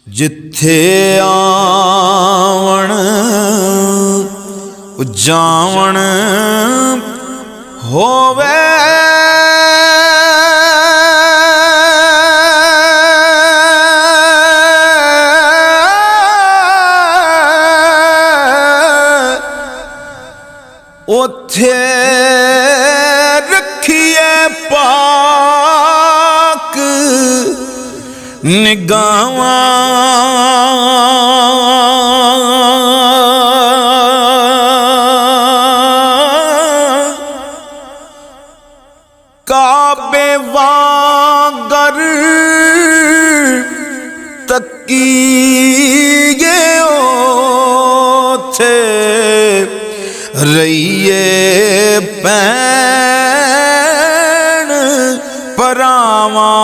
जिथे आवण जावण होवे ओथे रखिए पाक निगाहां काबे वांगर तकीए ओथे रहिए भैन परावां